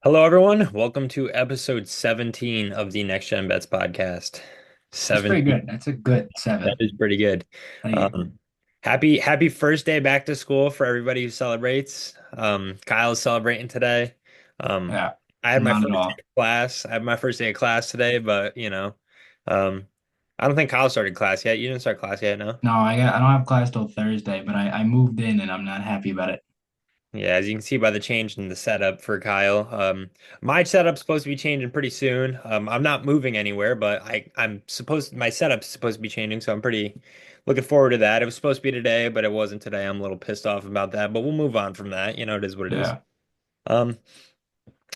Hello, everyone. Welcome to episode 17 of the Next Gen Bets podcast. That's pretty 17. good. That's a good That seven. is pretty good. Thank you. Um, happy first day back to school for everybody who celebrates. Kyle's celebrating today. Um, Yeah, I had my not at first day all. of class. I had my first day of class today, but um, I don't think Kyle started class yet. You didn't start class yet, no? No, I don't have class till Thursday, but I moved in and I'm not happy about it. Yeah, as you can see by the change in the setup for Kyle, my setup's supposed to be changing pretty soon. I'm not moving anywhere, but my setup's supposed to be changing, so I'm pretty looking forward to that. It was supposed to be today, but it wasn't today. I'm a little pissed off about that, but we'll move on from that. It is what it is. Yeah. Um,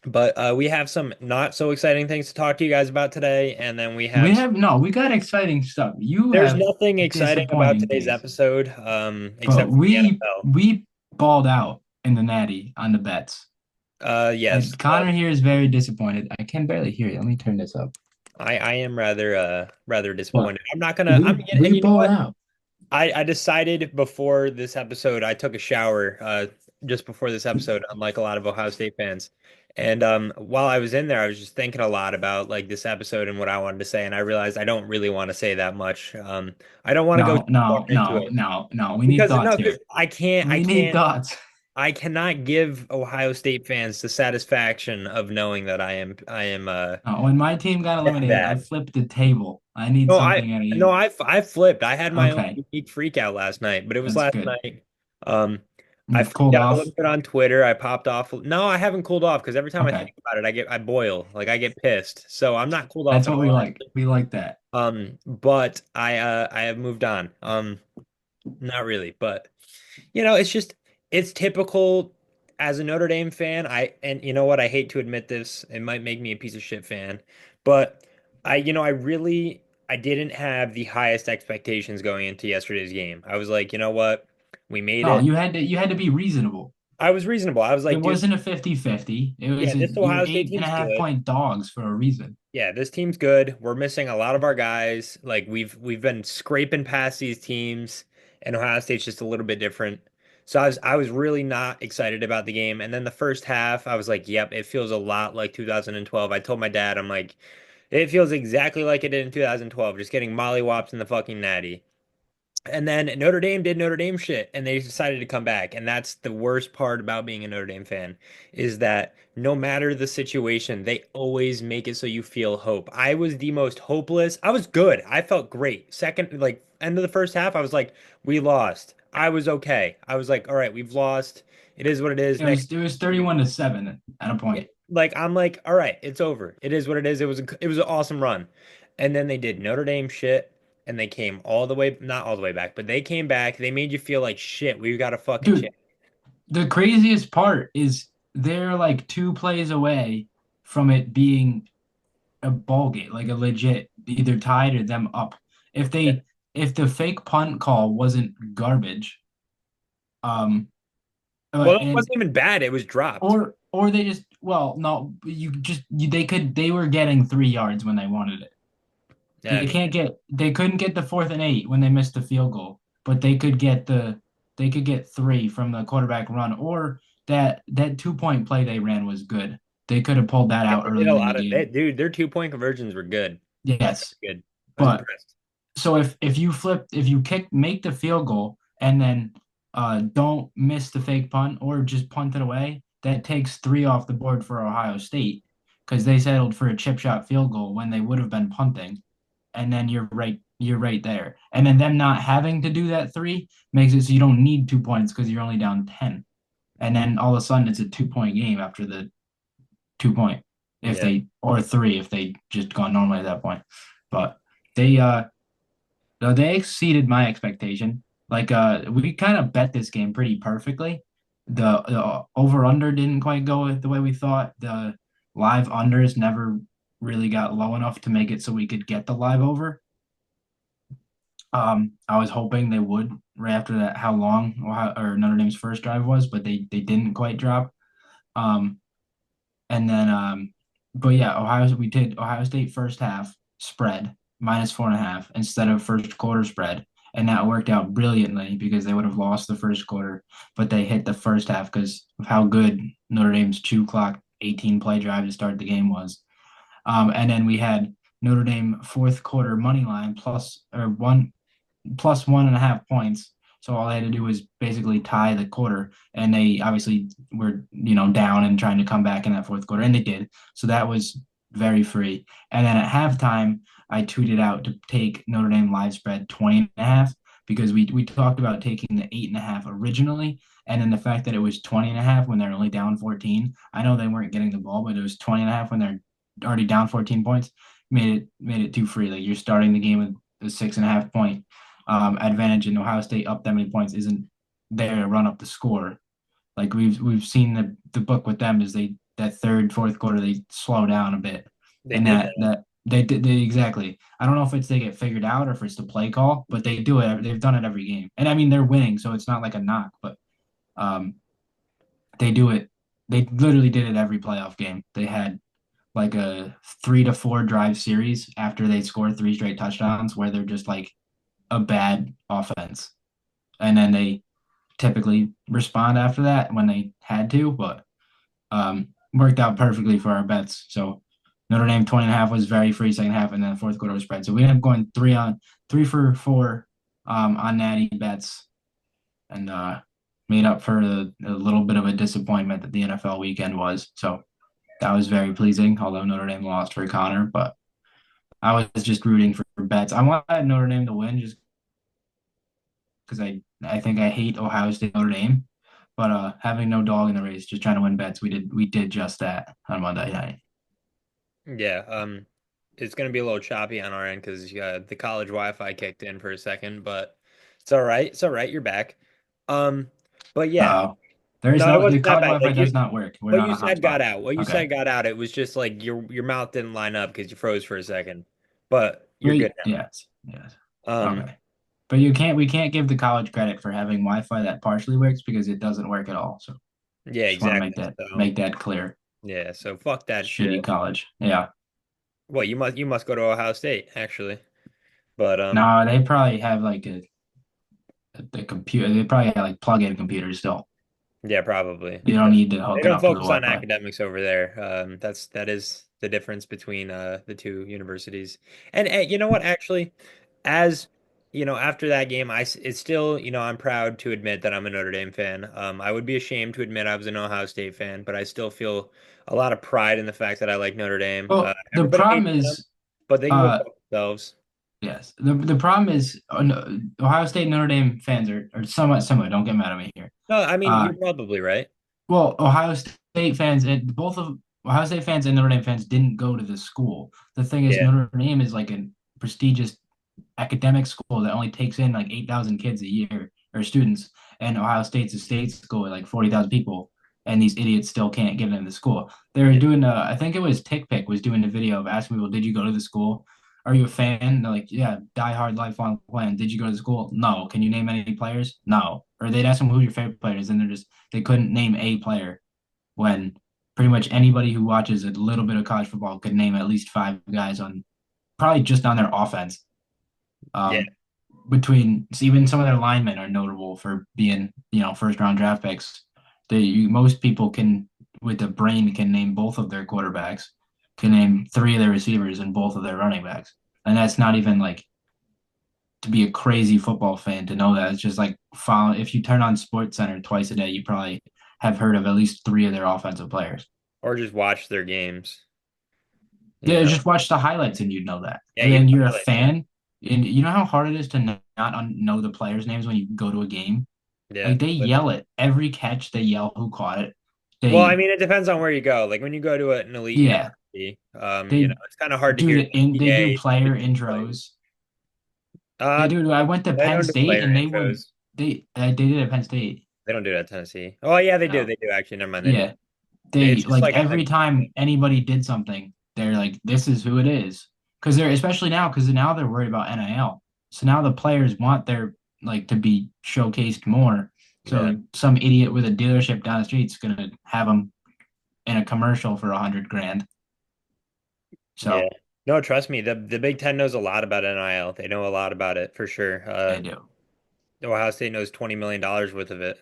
but we have some not so exciting things to talk to you guys about today, and then We got exciting stuff. You there's have nothing exciting about disappointing today's things. episode, But except for the we NFL. we balled out in the Natty on the bets. Yes. And Connor here is very disappointed. I can barely hear you. Let me turn this up. I am rather But disappointed. I'm not gonna we and we you know balled what? out. I decided before this episode, I took a shower just before this episode, unlike a lot of Ohio State fans. And while I was in there, I was just thinking a lot about like this episode and what I wanted to say, and I realized I don't really want to say that much. I don't want to go No, too far no, into no, it no, no. We need because thoughts no, here. because I We need can't thoughts. I cannot give Ohio State fans the satisfaction of knowing that I am When my team got that eliminated, I bad. flipped the table. I need No, I something out of no, you. I flipped. I had my own Okay, unique freak out last night, but it was that's last good. night. I freaked Cooled out a off. little bit on Twitter. I popped off. No, I haven't cooled off because every time I Okay, think about it, I boil. Like I get pissed. So I'm not cooled off that's at what we all. like. We like that. But I have moved on. Not really, but it's just it's typical as a Notre Dame fan. And you know what? I hate to admit this. It might make me a piece of shit fan, but I didn't have the highest expectations going into yesterday's game. I was like, you know what? We made No, it. you had to be reasonable. I was reasonable. I was It like, dude, wasn't a 50-50. yeah, this You're Ohio State eight and a team's half good. point dogs for a reason. Yeah, this team's good. We're missing a lot of our guys. Like we've been scraping past these teams, and Ohio State's just a little bit different. So I was really not excited about the game. And then the first half, I was like, yep, it feels a lot like 2012. I told my dad, I'm like, it feels exactly like it did in 2012, just getting mollywopped in the fucking Natty. And then Notre Dame did Notre Dame shit and they decided to come back. And that's the worst part about being a Notre Dame fan is that no matter the situation, they always make it so you feel hope. I was the most hopeless. I was good. I felt great. Second, like end of the first half, I was like, we lost. I was okay. I was like, all right, we've lost. It is what it is. It Next, was it was 31-7 at a point. like I'm like, all right, it's over. It is what it is. It was an awesome run. And then they did Notre Dame shit and they came all the way, not all the way back, but they came back. They made you feel like shit. We've got a fucking chance. Dude, the craziest part is they're like two plays away from it being a ball game, like a legit either tied or them up. If Yeah. they if the fake punt call wasn't garbage, um, Well, it and wasn't even bad. It was dropped. or they just well no they were getting 3 yards when they wanted it. Yeah, I mean, They couldn't get the 4th and 8 when they missed the field goal, but they could get three from the quarterback run or that 2 point play they ran was good. They could have pulled that yeah, out they did a earlier in the lot of game. that, dude. Their 2 point conversions were good. Yes, Good. I was but impressed. so if you make the field goal and then don't miss the fake punt or just punt it away, that takes three off the board for Ohio State because they settled for a chip shot field goal when they would have been punting. And then you're right there. And then them not having to do that three makes it so you don't need 2 points because you're only down 10. And then all of a sudden it's a 2 point game after the 2 point if Yeah. they or three if they just gone normally at that point. But they no, they exceeded my expectation. Like we kind of bet this game pretty perfectly. The over under didn't quite go the way we thought. The live unders never really got low enough to make it so we could get the live over. I was hoping they would right after that how long or Notre Dame's first drive was, but they didn't quite drop. Um, and then but yeah, we did Ohio State first half spread -4.5 instead of first quarter spread. And that worked out brilliantly because they would have lost the first quarter, but they hit the first half because of how good Notre Dame's chew clock 18 play drive to start the game was. And then we had Notre Dame fourth quarter money line plus 1.5 points. So all they had to do was basically tie the quarter, and they obviously were down and trying to come back in that fourth quarter, and they did. So that was very free. And then at halftime, I tweeted out to take Notre Dame live spread 20.5 because we talked about taking the 8.5 originally, and then the fact that it was 20.5 when they're only down 14. I know they weren't getting the ball, but it was 20.5 when they're already down 14 points. Made it too free. Like you're starting the game with a 6.5 point advantage, and Ohio State up that many points isn't there to run up the score. Like we've seen the book with them is that third, fourth quarter they slow down a bit, They and did that they exactly. I don't know if it's they get figured out or if it's the play call, but they do it. They've done it every game, and I mean they're winning, so it's not like a knock, but um they do it. They literally did it every playoff game. They had like a 3 to 4 drive series after they score three straight touchdowns where they're just like a bad offense. And then they typically respond after that when they had to, but worked out perfectly for our bets. So Notre Dame 20.5 was very free second half, and then the fourth quarter was spread. So we ended up going 3 for 4 on Natty bets, and made up for a little bit of a disappointment that the NFL weekend was. So that was very pleasing, although Notre Dame lost for Connor. But I was just rooting for bets. I wanted Notre Dame to win just because I think I hate Ohio State Notre Dame. But having no dog in the race, just trying to win bets, we did just that on Monday night. Yeah, it's gonna be a little choppy on our end because the college Wi-Fi kicked in for a second, but it's all right. It's all right. You're back. Um, but yeah, Uh, there is no, it no the wasn't that college bad. Wi-Fi Like does not work. We're what not you a said got hotspot. out. What you Okay. said got out. It was just like your mouth didn't line up because you froze for a second, but you're good Wait, yes, yes. now. Okay. But we can't give the college credit for having Wi-Fi that partially works because it doesn't work at all. So Yeah, just want to make exactly. that So make that clear. yeah, so fuck that Shitty shit. college. Yeah. Well, you must go to Ohio State actually, but No, they probably have like the computer. They probably have like plug-in computers still. yeah, probably. You don't need to They hook it don't up to the focus on Wi-Fi. academics over there. That is the difference between the two universities. And you know what? Actually, as after that game, it's still I'm proud to admit that I'm a Notre Dame fan. I would be ashamed to admit I was an Ohio State fan, but I still feel a lot of pride in the fact that I like Notre Dame. Well, the Everybody problem hates them, is, but they can go uh, fuck themselves. yes, the problem is no, Ohio State and Notre Dame fans are somewhat similar. Don't get mad at me here. No, I mean Uh, you're probably right. well, Ohio State fans and both of Ohio State fans and Notre Dame fans didn't go to the school. The thing is, Yeah, Notre Dame is like a prestigious academic school that only takes in like 8,000 kids a year or students, and Ohio State's a state school with like 40,000 people, and these idiots still can't get into the school. They were yeah. doing, I think it was TickPick was doing a video of asking people, "Did you go to the school? Are you a fan?" They're like, "Yeah, diehard lifelong fan." Did you go to the school? No. Can you name any players? No. Or they'd ask them who your favorite player is, and they couldn't name a player when pretty much anybody who watches a little bit of college football could name at least five guys on probably just on their offense. Yeah. Um, between even some of their linemen are notable for being, first round draft picks. Most people can with the brain can name both of their quarterbacks, can name three of their receivers and both of their running backs. And that's not even like to be a crazy football fan to know that. It's just like follow if you turn on Sports Center twice a day, you probably have heard of at least three of their offensive players. Or just watch their games. You Yeah, know. just watch the highlights and you'd know that. Yeah, And even then the you're a highlights. Yeah. fan, and you know how hard it is to not know the players' names when you go to a game. Yeah. Like they But yell it every catch. They yell who caught it. well, I They mean, it depends on where you go. Like when you go to an elite yeah. university, They it's kind of hard to do hear they do PA player like, intros. They uh, do. I went to they Penn don't do State player and intros. they did it at Penn State. They don't do that at Tennessee. Oh yeah, they do. No. They do actually. Never mind, they do. Yeah. They It's just like like a every time anybody did something, they're like, this is who it is. Because they're especially now, because now they're worried about NIL. So now the players want their like to be showcased more. yeah, So some idiot with a dealership down the street's gonna have them in a commercial for 100 grand. yeah. So No, trust me. The Big Ten knows a lot about NIL. They know a lot about it for sure. they do. Ohio State knows $20 million worth of it,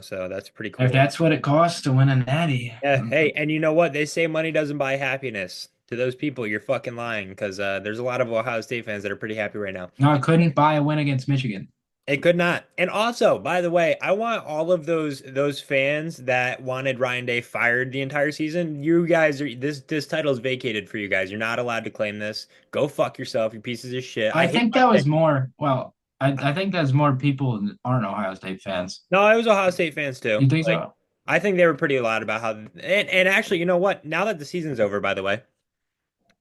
so that's pretty If cool. that's what it costs to win a natty. Yeah, hey, and you know what? They say money doesn't buy happiness. To those people, you're fucking lying because there's a lot of Ohio State fans that are pretty happy right now. No, I couldn't buy a win against Michigan. It could not. And also, by the way, I want all of those fans that wanted Ryan Day fired the entire season. You guys are this title is vacated for you guys. You're not allowed to claim this. Go fuck yourself, you pieces of shit. I I hate think Ryan that Day. was more, well, I think there's more people that aren't Ohio State fans. No, I was Ohio State fans too. You think Like, so? I think they were pretty loud about how and actually, you know what? Now that the season's over, by the way,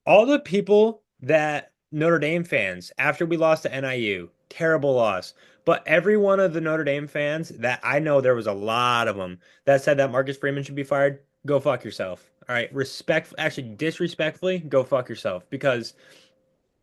all the people that Notre Dame fans after we lost to NIU, terrible loss. But every one of the Notre Dame fans that I know, there was a lot of them that said that Marcus Freeman should be fired. Go fuck yourself. All right, actually disrespectfully, go fuck yourself because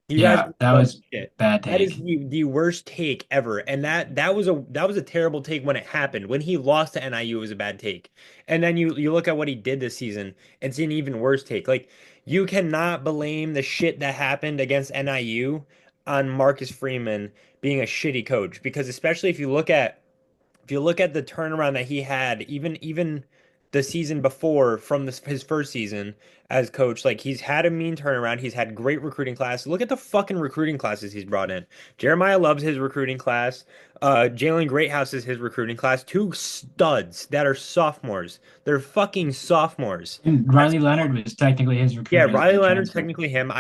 you guys Yeah, that love was shit. bad That is take. the worst take ever. And that was a terrible take when it happened. When he lost to NIU, it was a bad take. And then you look at what he did this season, it's an even worse take. Like you cannot blame the shit that happened against NIU on Marcus Freeman being a shitty coach because especially if you look at the turnaround that he had, even the season before from his first season as coach, like he's had a mean turnaround. He's had great recruiting class. Look at the fucking recruiting classes he's brought in. Jeremiah loves his recruiting class. Jalen Greathouse is his recruiting class. Two studs that are sophomores. They're fucking sophomores. And That's Riley Leonard was technically his yeah. recruit as Riley the Leonard's transfer. technically him.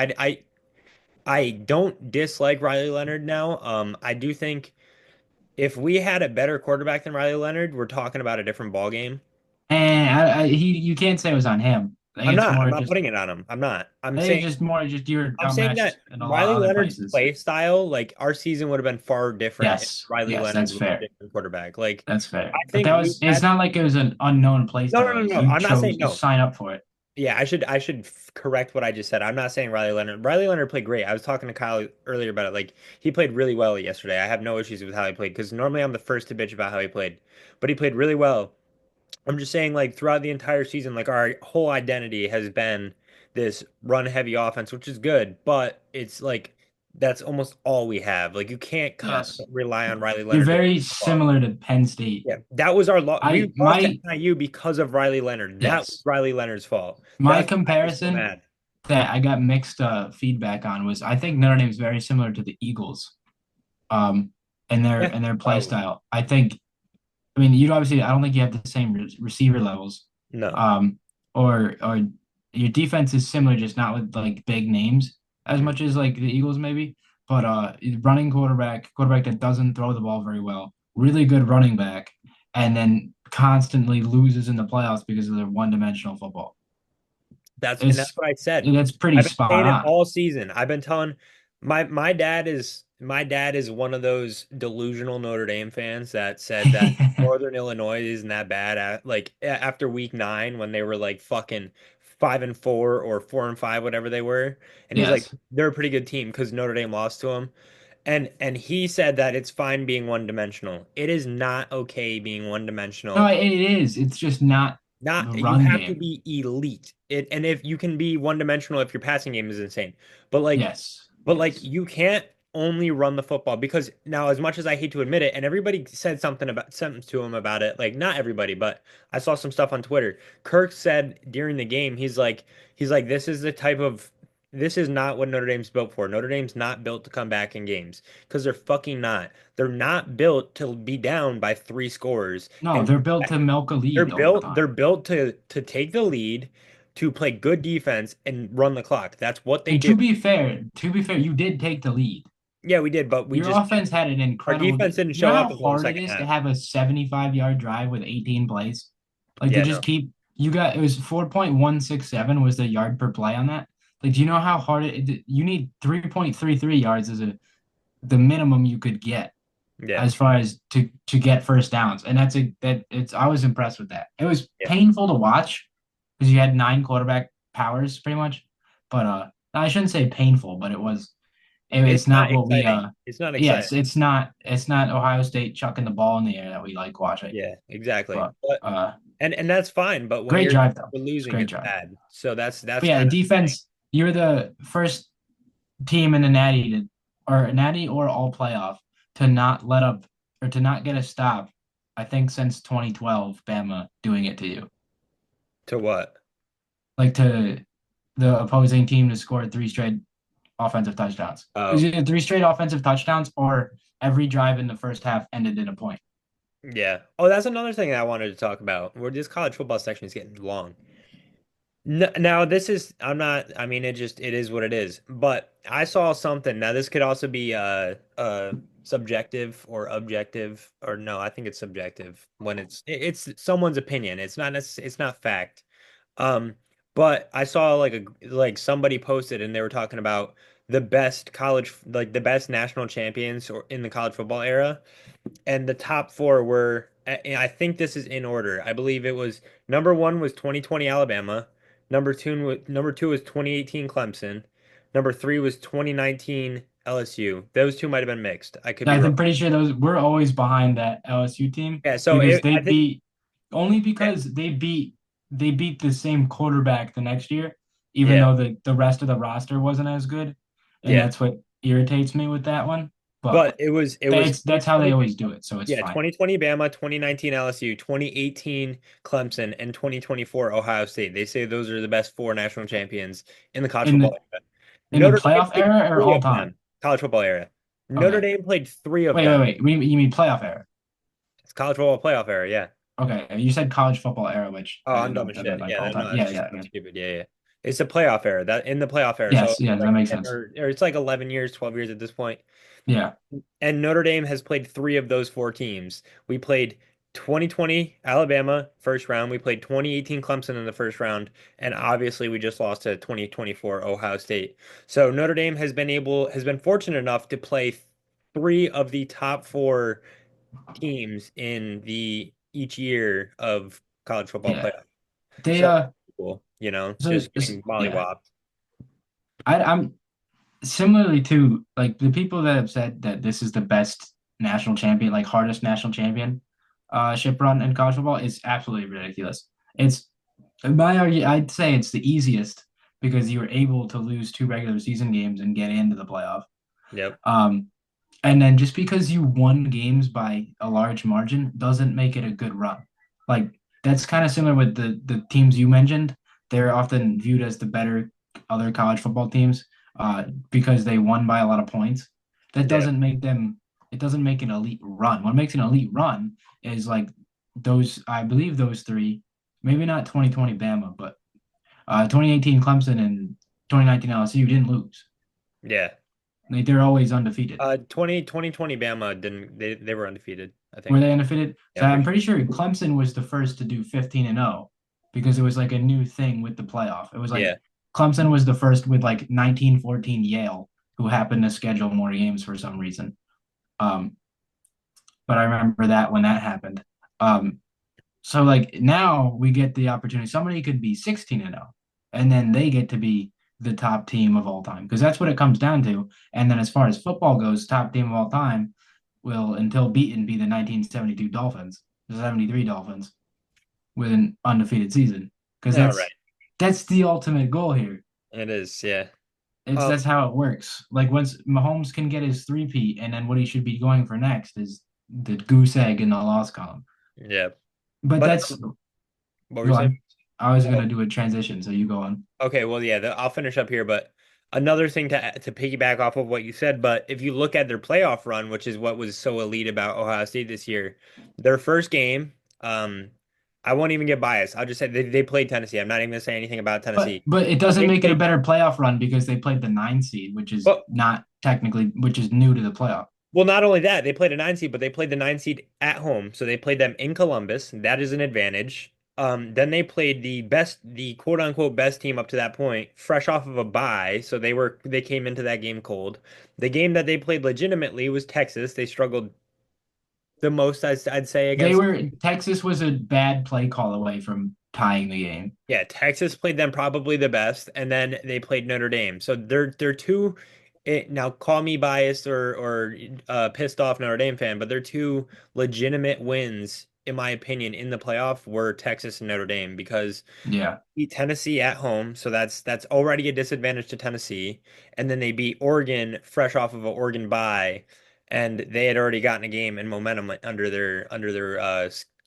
I don't dislike Riley Leonard now. I do think if we had a better quarterback than Riley Leonard, we're talking about a different ball game. And you can't say it was on him. I think I'm it's not. I'm more not just, putting it on him. I'm not. I think it's just more just your I'm saying dumbass that in a lot Riley of other Leonard's places. play style, like our season would have been far different if Yes, Riley yes, Leonard that's was a fair. different quarterback. Like That's fair. I But think that we was, it's had not like it was an unknown play no, no, style. no, Like no. you I'm not chose saying to no. sign up for it. Yeah, I should correct what I just said. I'm not saying Riley Leonard. Riley Leonard played great. I was talking to Kyle earlier about it. Like he played really well yesterday. I have no issues with how he played because normally I'm the first to bitch about how he played, but he played really well. I'm just saying, like, throughout the entire season, like, our whole identity has been this run heavy offense, which is good, but it's like that's almost all we have. Like, you can't Yes. constantly rely on Riley You're Leonard to very the ball. similar to Penn State. Yeah, that was our loss. We I lost to my NIU because of Riley Leonard. That was yes. Riley Leonard's fault. My That's why I was so comparison mad. that I got mixed feedback on was I think Notre Dame is very similar to the Eagles um Yeah, in their play probably. style. I mean you obviously I don't think you have the same receiver levels. No. Um or your defense is similar just not with like big names as Mm. much as like the Eagles maybe, but running quarterback that doesn't throw the ball very well. Really good running back and then constantly loses in the playoffs because of their one-dimensional football. That's It's what I said. that's pretty I've been spot saying it on. all season. I've been telling my dad is one of those delusional Notre Dame fans that said that Northern Illinois isn't that bad at like after week 9 when they were like fucking 5-4 or 4-5, whatever they were. And he's like, Yes. they're a pretty good team because Notre Dame lost to them. And he said that it's fine being one dimensional. It is not okay being one No, dimensional. it is. It's just not the Not you run have to game. be elite. And if you can be one dimensional if your passing game is insane. But like Yes. but like Yes. you can't only run the football because now as much as I hate to admit it, and everybody said something to him about it, like not everybody, but I saw some stuff on Twitter. Kirk said during the game, he's like, this is not what Notre Dame's built for. Notre Dame's not built to come back in games because they're fucking not. They're not built to be down by 3 scores. No, And they're built to milk a they're lead the whole built they're time. built to take the lead, to play good defense and run the clock. That's what they And do. to be fair, you did take the lead. Yeah, we did, but we Your just offense had an our incredible. defense didn't You know show how up until the hard it second is to half. have a 75-yard drive with 18 plays? Like to Yeah, just no. keep you got it was 4.167 was the yard per play on that. Like, do you know how hard you need 3.33 yards as the minimum you could get Yeah. as far as to get first downs. And that it's I was impressed with that. It was Yeah. painful to watch because you had 9 quarterback powers pretty much. But I shouldn't say painful, but It's it's not not what we exciting. It's not exciting. yes, it's not Ohio State chucking the ball in the air that we like watching. Yeah, exactly. But But and that's fine, but when great you're drive though. It's a losing, great it's drive. bad. So that's But yeah, the kind of the thing. defense, you're the first team in the Natty or Natty or all playoff to not let up or to not get a stop, I think since 2012, Bama doing it to you. To what? Like to the opposing team to score three straight offensive touchdowns. It was Oh, either three straight offensive touchdowns or every drive in the first half ended in a point. yeah. Oh, that's another thing that I wanted to talk about. Where this college football section is getting long. No, now this is I'm not I mean it is what it is. But I saw something. Now this could also be subjective or objective or no, I think it's subjective when it's someone's opinion. It's not fact. Um but I saw like somebody posted and they were talking about the best college like the best national champions or in the college football era and the top four were, and I think this is in order. I believe it was number one was 2020 Alabama, number two was 2018 Clemson, number three was 2019 LSU. Those two might have been mixed. I could be wrong. I'm pretty sure those we're always behind that LSU team Yeah, so because they I think beat only yeah, because they beat the same quarterback the next year, even yeah, though the rest of the roster wasn't as good. And yeah. that's what irritates me with that one. But But it was that's how they 2020 always do it, so it's yeah, fine. 2020 Bama, 2019 LSU, 2018 Clemson, and 2024 Ohio State. They say those are the best four national champions in the college In football the era. in the Notre Dame playoff played era or three all of time? them, college football era. Notre Okay. Dame played three of Wait, them. wait, wait. You mean playoff era? It's college football playoff era, yeah. Okay. You said college football era, which Oh, I I'm didn't know dumb if as that meant shit. like Yeah, all no, time. that's Yeah, just yeah, that's yeah. stupid. Yeah, yeah. It's a playoff era. That in the playoff era. So Yes, yeah, that like makes 10 sense. or it's like 11 years, 12 years at this point. Yeah. And Notre Dame has played three of those four teams. We played 2020 Alabama first round. We played 2018 Clemson in the first round, and obviously we just lost to 2024 Ohio State. So Notre Dame has been fortunate enough to play three of the top four teams in the each year of college football Yeah. playoff. They So cool, so just getting yeah. mollywopped. I'm similarly to like the people that have said that this is the best national champion, like hardest national champion ship run in college football is absolutely ridiculous. It's I'd say it's the easiest because you were able to lose two regular season games and get into the playoff. Yep. Um, and then just because you won games by a large margin doesn't make it a good run. Like that's kind of similar with the teams you mentioned. They're often viewed as the better other college football teams because they won by a lot of points. That Yeah. doesn't make them. It doesn't make an elite run. What makes an elite run is like those. I believe those three. Maybe not 2020 Bama, but 2018 Clemson and 2019 LSU didn't lose. Yeah. Like they're always undefeated. 2020 Bama didn't they were undefeated, I Were think. they undefeated? Yeah, So I'm I'm pretty pretty sure. sure Clemson was the first to do 15 and 0 because it was like a new thing with the playoff. It was like Yeah. Clemson was the first with like 1914 Yale, who happened to schedule more games for some reason. Um, but I remember that when that happened. Um, so like now we get the opportunity. Somebody could be 16 and 0, and then they get to be the top team of all time because that's what it comes down to. And then as far as football goes, top team of all time will until beaten be the 1972 Dolphins, the 73 Dolphins with an undefeated season because All right. that's the ultimate goal here. It is, yeah. It's Um, that's how it works. Like once Mahomes can get his three-peat, and then what he should be going for next is the goose egg in the loss column. yeah. But But that's what were go you saying? on. I was Oh, gonna do a transition, so you go on. okay, well, yeah, I'll finish up here, but another thing to piggyback off of what you said, but if you look at their playoff run, which is what was so elite about Ohio State this year, their first game, um, I won't even get biased. I'll just say they played Tennessee. I'm not even gonna say anything about But Tennessee. it doesn't They make it a played, better playoff run because they played the nine seed, which is but not technically, which is new to the playoff. well, not only that, they played a nine seed, but they played the nine seed at home. So they played them in Columbus. That is an advantage. Then they played the quote unquote best team up to that point, fresh off of a bye. So they came into that game cold. The game that they played legitimately was Texas. They struggled the most, I'd say, They against. were Texas was a bad play call away from tying the game. Yeah, Texas played them probably the best, and then they played Notre Dame. So they're two. Now call me biased or pissed off Notre Dame fan, but they're two legitimate wins in my opinion in the playoff were Texas and Notre Dame because Yeah. beat Tennessee at home, so that's already a disadvantage to Tennessee, and then they beat Oregon fresh off of an Oregon bye. and they had already gotten a game and momentum under their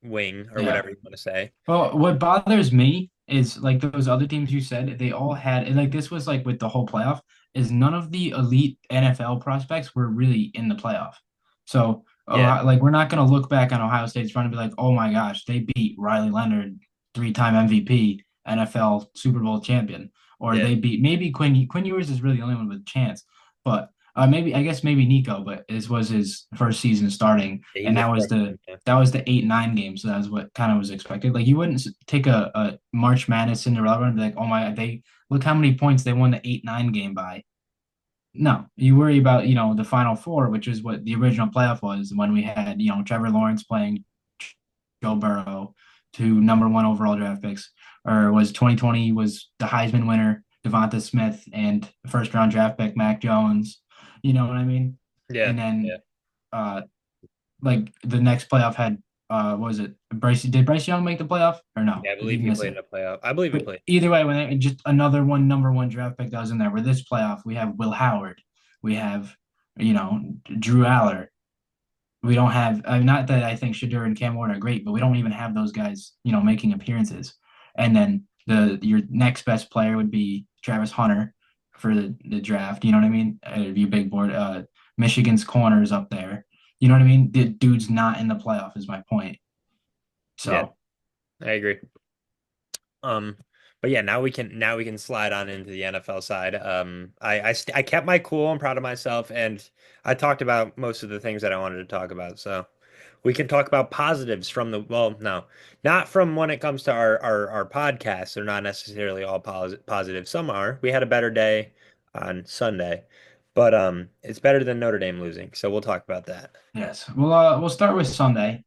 wing or Yeah. whatever you want to say. Well, what bothers me is like those other teams you said, they all had, and like this was like with the whole playoff, is none of the elite NFL prospects were really in the playoff. So, Yeah, Like we're not going to look back on Ohio State's run and be like, oh my gosh, they beat Riley Leonard, three-time MVP, NFL Super Bowl champion, or yeah, they beat maybe Quinn Ewers is really the only one with a chance, but maybe I guess maybe Nico, but this was his first season starting, yeah, he's and a freshman. Yeah, that was the 8-9 game, so that was what kind of was expected. Like you wouldn't take a March Madness Cinderella run and be like, oh my God, they look how many points they won the 8-9 game by. No, you worry about the Final Four, which is what the original playoff was when we had Trevor Lawrence playing Joe Burrow, two number one overall draft picks, or was 2020 was the Heisman winner Devonta Smith and first round draft pick Mac Jones. You know what I mean? yeah, And yeah. then uh like the next playoff had what was it Bryce Young make the playoff or no? Yeah, I Did he believe he miss played in it? a playoff. I believe he But played. either way, when just another one number one draft pick that was in there. Where this playoff, we have Will Howard, we have Drew Aller. We don't have not that I think Shadur and Cam Ward are great, but we don't even have those guys making appearances. And then your next best player would be Travis Hunter for the draft. You know what I mean? You big board. Michigan's corners up there. You know what I mean? The dude's not in the playoff is my point. Yeah, So I agree. Um, but yeah, now we can slide on into the NFL side. I kept my cool. I'm proud of myself, and I talked about most of the things that I wanted to talk about. So we can talk about positives from the well, no, not from when it comes to our podcasts. They're not necessarily all positive. Some are. We had a better day on Sunday, but it's better than Notre Dame losing. So we'll talk about that. yes, we'll start with Sunday.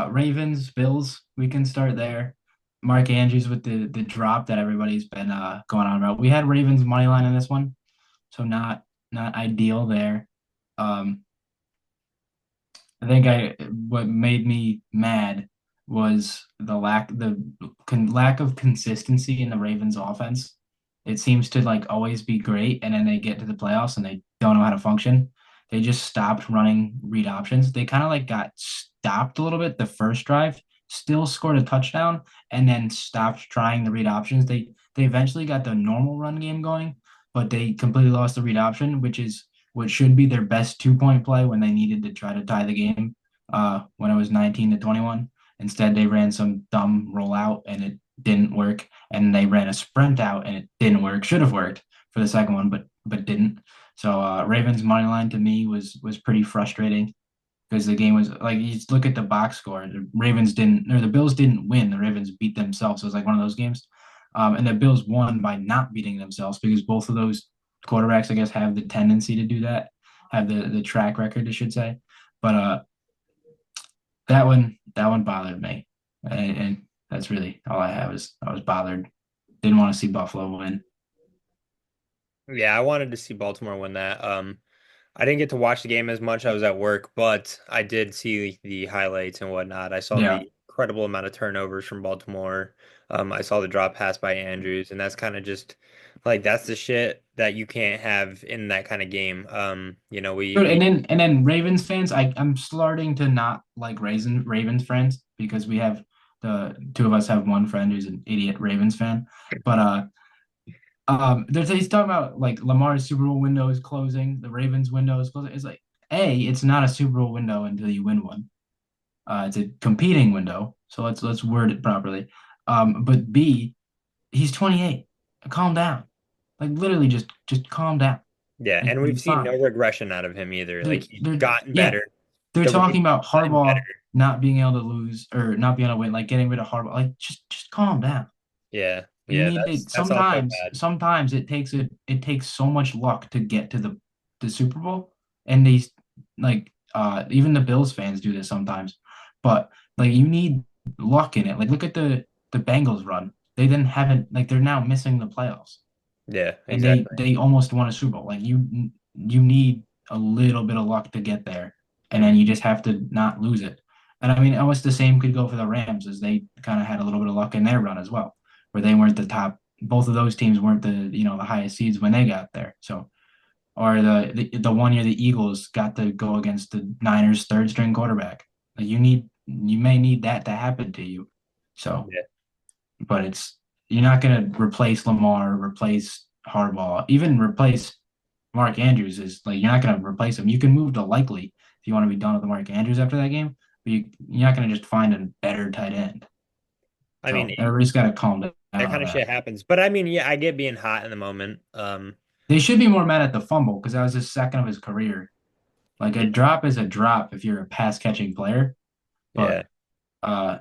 Ravens, Bills. We can start there. Mark Andrews with the drop that everybody's been going on about. We had Ravens money line in this one, so not ideal there. Um, I think I what made me mad was the lack of consistency in the Ravens offense. It seems to like always be great, and then they get to the playoffs and they don't know how to function. They just stopped running read options. They kind of like got stopped a little bit the first drive, still scored a touchdown, and then stopped trying the read options. They eventually got the normal run game going, but they completely lost the read option, which is what should be their best 2 point play when they needed to try to tie the game when it was 19-21. Instead, they ran some dumb rollout and it didn't work. And they ran a sprint out and it didn't work. Should have worked for the second one, but didn't. So Ravens money line to me was pretty frustrating because the game was like you look at the box score. The Ravens didn't or the Bills didn't win. The Ravens beat themselves. So it was like one of those games. And the Bills won by not beating themselves because both of those quarterbacks, I guess, have the tendency to do that, have the track record, I should say. But that one bothered me, and that's really all I have is I was bothered. Didn't want to see Buffalo win. Yeah, I wanted to see Baltimore win that. I didn't get to watch the game as much. I was at work, but I did see the highlights and whatnot. I saw Yeah. the incredible amount of turnovers from Baltimore. I saw the drop pass by Andrews, and that's kind of just like that's the shit that you can't have in that kind of game. We Dude, we and then Ravens fans, I'm starting to not like Ravens friends because we have the two of us have one friend who's an idiot Ravens fan. But he's talking about like Lamar's Super Bowl window is closing, the Ravens window is closing. It's like, A, it's not a Super Bowl window until you win one. It's a competing window, so let's word it properly. But B, he's 28. Calm down. Like literally just calm down. yeah, Like and you're we've seen no fine. regression out of him either. Like he's gotten Yeah, better. they're The talking Ravens about have gotten better. Harbaugh not being able to lose or not being able to win, like getting rid of Harbaugh. Like just calm down. Yeah, You yeah, need that's it that's also sometimes. bad. Sometimes it takes so much luck to get to the Super Bowl, and these like even the Bills fans do this sometimes. But like you need luck in it. Like look at the Bengals run. They then haven't like they're now missing the playoffs, Yeah, and they exactly. they almost won a Super Bowl. Like you need a little bit of luck to get there, and then Mhm. you just have to not lose it. And I mean, almost the same could go for the Rams, as they kind of had a little bit of luck in their run as well, where they weren't the top. Both of those teams weren't the highest seeds when they got there. So or the 1 year the Eagles got to go against the Niners third string quarterback. Like you may need that to happen to you. So, Yeah. but you're not gonna replace Lamar, replace Harbaugh, even replace Mark Andrews is like you're not gonna replace him. You can move to Likely if you want to be done with Mark Andrews after that game, but you're not gonna just find a better tight end. I mean, So everybody's got to calm down that on kind of that. shit happens. But I mean, yeah, I get being hot in the moment. They should be more mad at the fumble because that was his second of his career. Like a Yeah, drop is a drop if you're a pass catching player, yeah, but uh,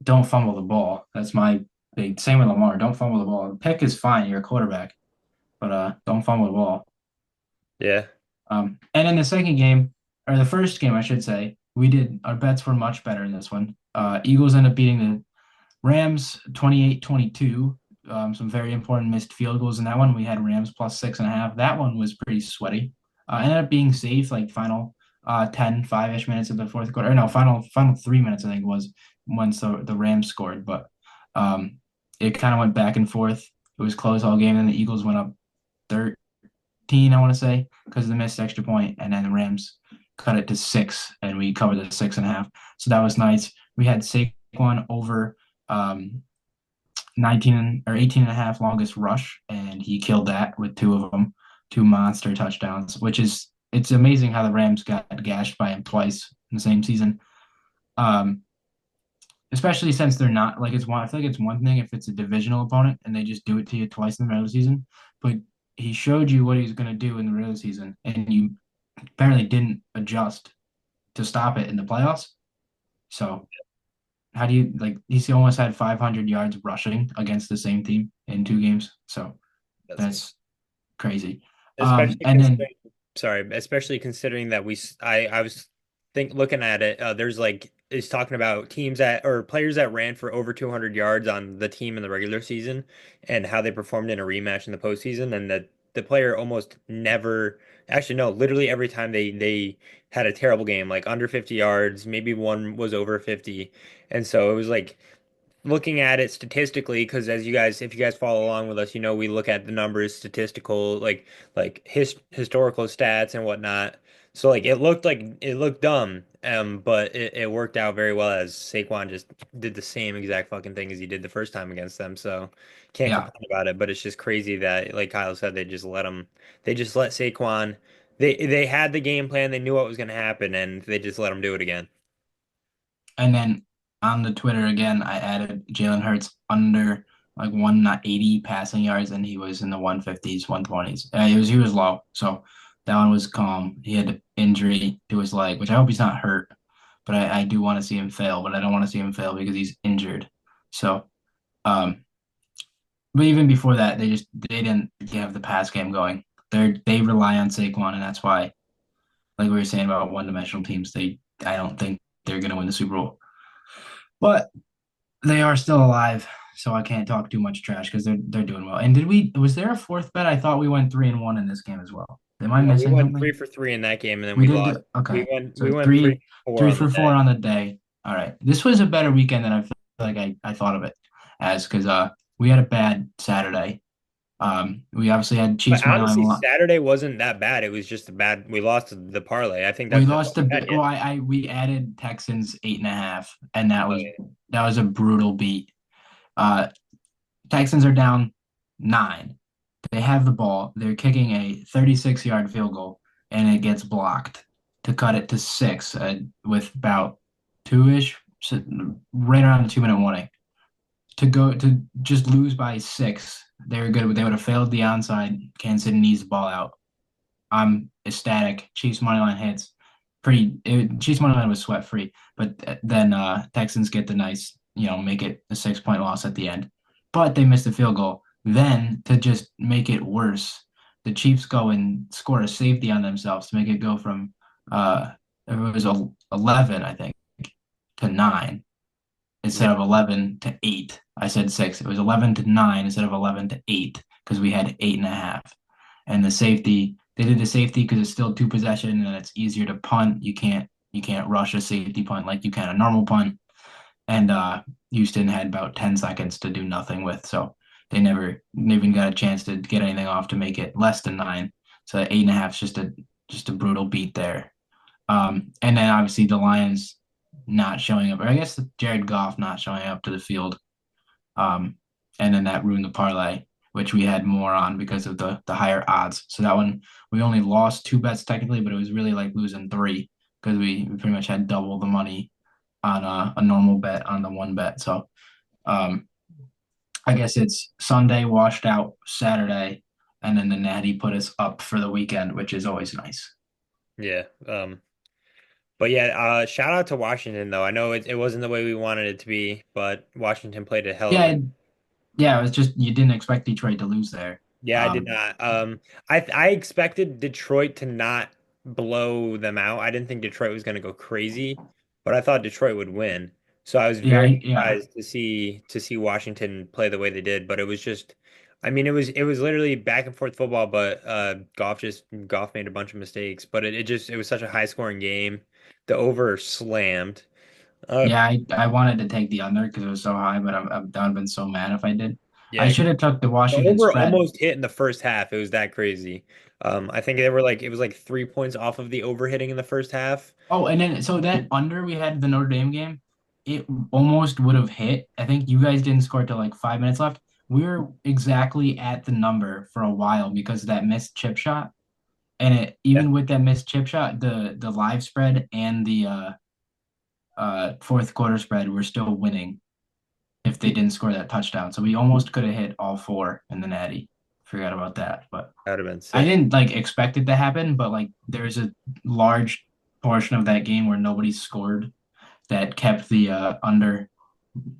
don't fumble the ball. That's my big same with Lamar. Don't fumble the ball. The pick is fine. You're a quarterback, but don't fumble the ball. yeah. And in the second game, or the first game, I should say, we did our bets were much better in this one. Eagles ended up beating the Rams 28-22. Some very important missed field goals in that one. We had Rams plus 6.5. That one was pretty sweaty. Ended up being safe, like final 10, 5-ish minutes of the fourth quarter. Or no, final 3 minutes, I think was once the Rams scored. But um, it kind of went back and forth. It was close all game. And the Eagles went up 13, I want to say, because of the missed extra point, and then the Rams cut it to 6, and we covered the 6.5. So that was nice. We had Saquon over 19 or 18 and a half longest rush, and he killed that with two of them, two monster touchdowns, which is it's amazing how the Rams got gashed by him twice in the same season. Um, Especially since they're not like it's one. I feel like it's one thing if it's a divisional opponent and they just do it to you twice in the regular season, but he showed you what he was going to do in the regular season, and you apparently didn't adjust to stop it in the playoffs. So how do you like? He's almost had 500 yards rushing against the same team in 2 games. So That's that's crazy. especially And then considering, sorry, especially considering that I was looking at it. There's like is talking about teams that or players that ran for over 200 yards on the team in the regular season and how they performed in a rematch in the postseason, and that the player almost never, actually no, literally every time they had a terrible game, like under 50 yards, maybe one was over 50, and so it was like looking at it statistically, because as you guys, if you guys follow along with us, you know we look at the numbers, statistical, like historical stats and whatnot. So like it looked dumb, but it worked out very well as Saquon just did the same exact fucking thing as he did the first time against them. So can't yeah, complain about it. But it's just crazy that, like Kyle said, they just let Saquon. They had the game plan, they knew what was going to happen, and they just let him do it again. and then on the Twitter again, I added Jalen Hurts under like 180 passing yards, and he was in the 150s, 120s. He was low, so that one was calm. He had an injury to his leg, which I hope he's not hurt, but I do want to see him fail, but I don't want to see him fail because he's injured. So, um, but even before that, they didn't have the pass game going. They rely on Saquon, and that's why, like we were saying about one-dimensional teams, I don't think they're gonna win the Super Bowl. But they are still alive, so I can't talk too much trash because they're doing well. And was there a fourth bet? I thought we went 3-1 in this game as well. Am I No, we missing won three something? for three in that game, and then We we did lost. do okay. We So went three for four three on the for four day. on the day. All right. This was a better weekend than I feel like I thought of it as because we had a bad Saturday. We obviously had But Chiefs money line. honestly, Saturday wasn't that bad. It was just a bad. We lost the parlay. I think We that's all lost a we had bit. Well, yet. we added Texans 8.5, and Oh, yeah. that was a brutal beat. Uh, Texans are down 9. They have the ball. They're kicking a 36-yard field goal, and it gets blocked to cut it to 6 with about 2-ish, so right around the 2-minute warning. To go to just lose by 6, they were good. They would have failed the onside. Kansas City needs the ball out. I'm ecstatic. Chiefs money line hits. Chiefs money line was sweat free, but then Texans get the nice, make it a 6-point loss at the end. But they missed a field goal. Then to just make it worse, the Chiefs go and score a safety on themselves to make it go from it was 11, I think, to 9 Yeah. instead of 11 to 8. I said 6. It was 11 to 9 instead of 11 to 8 because we had 8.5. And the safety, they did the safety because it's still two possession and it's easier to punt. You can't rush a safety punt like you can a normal punt. And Houston had about 10 seconds to do nothing with, so they never even got a chance to get anything off to make it less than 9. So 8.5 is just a brutal beat there. And then obviously the Lions not showing up, or I guess Jared Goff not showing up to the field. Um, and then that ruined the parlay, which we had more on because of the higher odds. So that one we only lost two bets technically, but it was really like losing three because we pretty much had double the money on a normal bet on the one bet. So um, I guess it's Sunday washed out Saturday, and then the Natty put us up for the weekend, which is always nice. Yeah. But yeah, shout out to Washington though. I know it wasn't the way we wanted it to be, but Washington played a hell of a. Yeah, yeah, it was just you didn't expect Detroit to lose there. Yeah, I did Um, not. I expected Detroit to not blow them out. I didn't think Detroit was going to go crazy, but I thought Detroit would win. So I was yeah, very yeah, surprised to see Washington play the way they did. But it was just, I mean, it was literally back and forth football. But Goff made a bunch of mistakes. But it was such a high scoring game. The over slammed. Uh, yeah. I wanted to take the under because it was so high, but I've been so mad if I did. I yeah, should have took the the Washington over spread. almost hit in the first half. It was that crazy. I think they were like it was like 3 points off of the over hitting in the first half. Oh, and then so that under we had the Notre Dame game, it almost would have hit. I think you guys didn't score till like 5 minutes left. We were exactly at the number for a while because of that missed chip shot. And it Yeah, even with that missed chip shot, the live spread and the fourth quarter spread were still winning if they didn't score that touchdown. So we almost could have hit all four in the Natty. Forgot about that, but that would have been I sick. didn't like expect it to happen. But like there's a large portion of that game where nobody scored that kept the under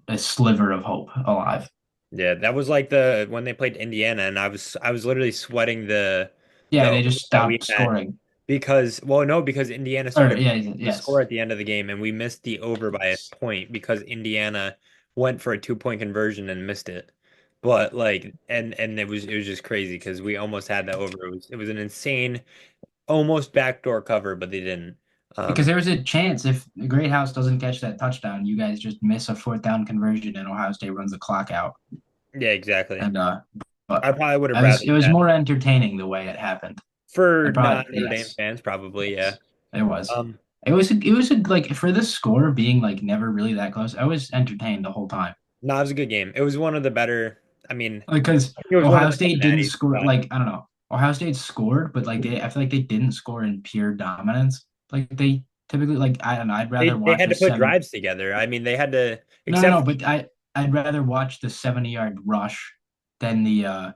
a sliver of hope alive. Yeah, that was like the when they played Indiana, and I was literally sweating the Yeah, they over just that we stopped had scoring. because well no because Indiana Or started yeah, to score yes, at the end of the game, and we missed the over by a yes. point because Indiana went for a 2 point conversion and missed it. But like and it was just crazy because we almost had that over. It was an insane almost backdoor cover, but they didn't. Because Um, there was a chance if the Great House doesn't catch that touchdown, you guys just miss a fourth down conversion and Ohio State runs the clock out. yeah, exactly. And but I probably would have I was rather it was that more entertaining the way it happened. for I non probably Notre Dame yes, fans, probably, yeah. yes, it was. Um, It was like for the score being like never really that close. I was entertained the whole time. no, it was a good game. It was one of the better. I mean, Because I think it was one of Ohio the better State didn't natties we score. got. Like I don't know, Ohio State scored, but like I feel like they didn't score in pure dominance. Like they typically like I don't know. I'd rather They watch had a to put seven. drives together. I mean, they had to, No, no, except no. But I'd rather watch the 70-yard rush than the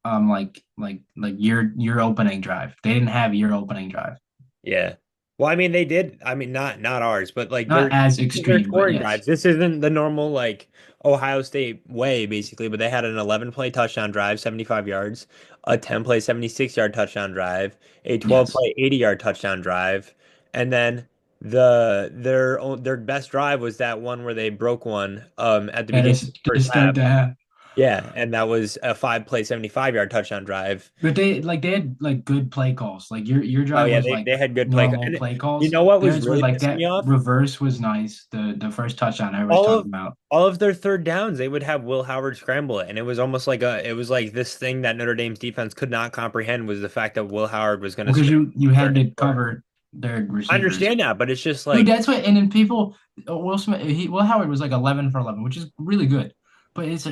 like your opening drive. They didn't have your opening drive. yeah. Well, I mean, they did. I mean, not ours, but like Not as their extreme, but scoring yes, drives. This isn't the normal like Ohio State way, basically. But they had an 11 play touchdown drive, 75 yards, a 10 play 76-yard touchdown drive, a 12 yes. play 80-yard touchdown drive, and then their best drive was that one where they broke one at the Yeah, beginning of the to first start half. that. Yeah, and that was a 5 play 75-yard touchdown drive. But they had like good play calls. Like your Oh drive yeah, was like they had good play. normal And play you calls. know what was Theirs were really like pissing me that off? reverse was nice. The first touchdown everybody's All talking of about. all of their third downs, they would have Will Howard scramble it, and it was almost like it was like this thing that Notre Dame's defense could not comprehend was the fact that Will Howard was going to Well, because scramble you third had and to short. cover their I receivers. understand that, but it's just Dude, like, that's what. And then people, Will Smith, Will Howard was like 11 for 11, which is really good. But he's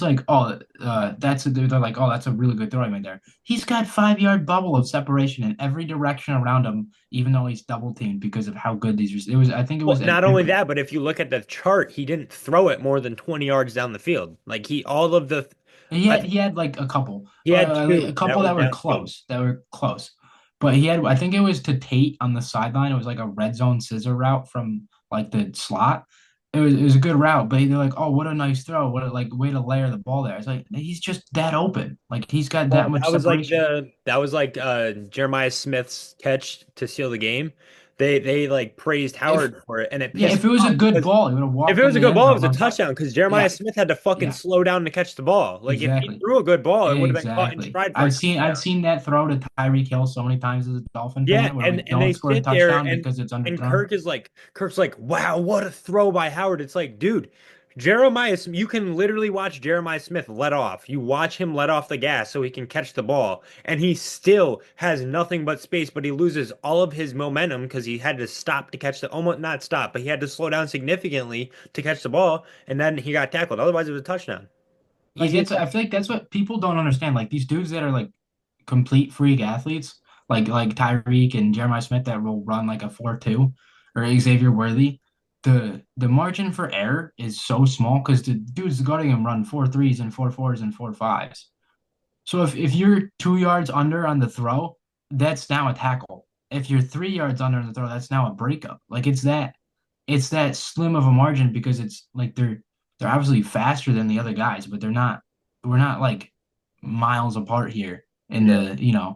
like, oh, they're like, oh, that's a really good throw I made there. He's got 5-yard bubble of separation in every direction around him, even though he's double teamed because of how good it was. I think it well, was not only that, but if you look at the chart, he didn't throw it more than 20 yards down the field. Like all of the, I he had like a couple, he had a two that couple were that were downfield. close, But he had, I think it was to Tate on the sideline. It was like a red zone scissor route from like the slot. It was a good route, but they're like, oh, what a nice throw. What a like way to layer the ball there. It's like he's just that open. Like he's got that Well, much separation. that was like Jeremiah Smith's catch to seal the game. They like praised If Howard for it, and it yeah, pissed if me it was a off good because ball, he would have if walked it in was a the good end ball, it zone was a on top. touchdown because Jeremiah Yeah, Smith had to fucking yeah, slow down to catch the ball. Like if he exactly. threw a good ball, it would have been caught in Exactly. stride for a I've touchdown. seen that throw to Tyreek Hill so many times as a Dolphin Yeah, fan where we and they don't score a sit there touchdown because it's and underthrown. Kirk's like, wow, what a throw by Howard. It's like, dude, You can literally watch Jeremiah Smith let off. You watch him let off the gas so he can catch the ball, and he still has nothing but space, but he loses all of his momentum because he had to stop to catch the almost not stop, but he had to slow down significantly to catch the ball, and then he got tackled. Otherwise, it was a touchdown. Like Easiest that's touchdown. I feel like that's what people don't understand. Like these dudes that are like complete freak athletes, like Tyreek and Jeremiah Smith that will run like a 4.2 or Xavier Worthy, the margin for error is so small because the dudes guarding him run 4.3s and 4.4s and 4.5s. So if you're 2 yards under on the throw, that's now a tackle. If you're 3 yards under on the throw, that's now a breakup. Like it's that slim of a margin because it's like they're obviously faster than the other guys, but we're not like miles apart here in Yeah. the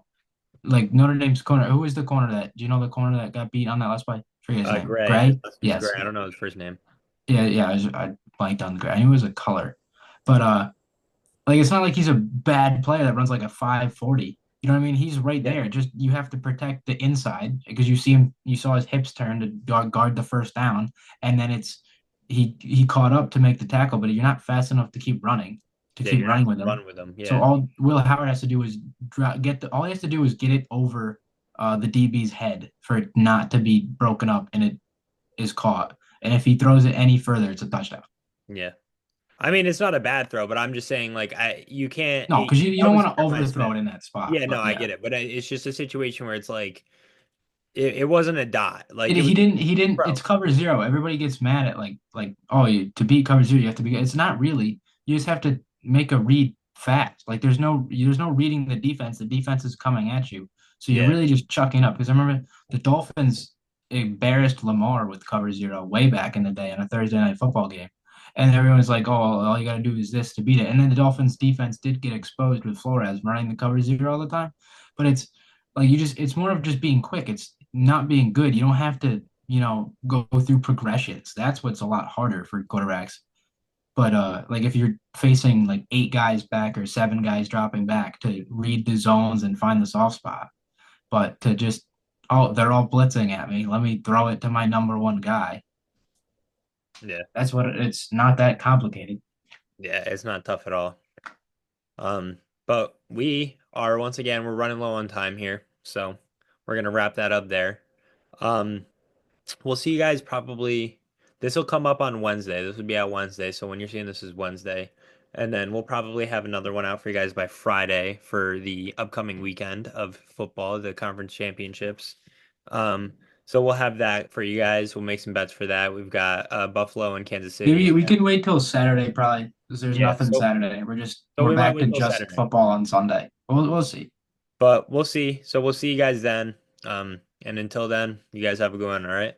like Notre Dame's corner. Who is the corner that do you know the corner that got beat on that last play? Forget his name. Gray. His Gray? last name's Gray. Yes. I don't know his first name. Yeah, yeah. I blanked on the Gray. I knew it was a color. But like it's not like he's a bad player that runs like a 5.40. You know what I mean? He's right Yeah. there. Just you have to protect the inside because you saw his hips turn to guard the first down, and then he caught up to make the tackle, but you're not fast enough to Yeah, keep you're not running gonna with him. run with him. So Yeah. all Will Howard has to do is all he has to do is get it over the DB's head for it not to be broken up and it is caught. And if he throws it any further, it's a touchdown. Yeah. I mean, it's not a bad throw, but I'm just saying, like, you can't. No, because you That don't was want to Jeremiah overthrow Smith. it in that spot. Yeah, no, But I yeah. get it, but it's just a situation where it's like it wasn't a dot, like it was He didn't pro. it's cover zero. Everybody gets mad at oh to beat cover zero you have to be it's not really. You just have to make a read fast. Like there's no reading the defense. The defense is coming at you. So you're Yeah, really just chucking up. Because I remember the Dolphins embarrassed Lamar with cover zero way back in the day in a Thursday night football game. And everyone's like, oh, all you gotta do is this to beat it. And then the Dolphins defense did get exposed with Flores running the cover zero all the time. But it's more of just being quick. It's not being good. You don't have to, go through progressions. That's what's a lot harder for quarterbacks. But like if you're facing like 8 guys back or 7 guys dropping back to read the zones and find the soft spot, but to just they're all blitzing at me. Let me throw it to my number one guy. yeah, It's not that complicated. yeah. It's not tough at all. But we are once again we're running low on time here, so we're gonna wrap that up there. Um, we'll see you guys probably. This will come up on Wednesday. This will be out Wednesday, so when you're seeing this is Wednesday. And then we'll probably have another one out for you guys by Friday for the upcoming weekend of football, the conference championships. Um, so we'll have that for you guys. We'll make some bets for that. We've got Buffalo and Kansas City. We can wait till Saturday probably because there's Yeah, nothing Saturday. so We're we might back to wait till just Saturday. football on Sunday. We'll see. But we'll see. So we'll see you guys then. And until then, you guys have a good one, all right?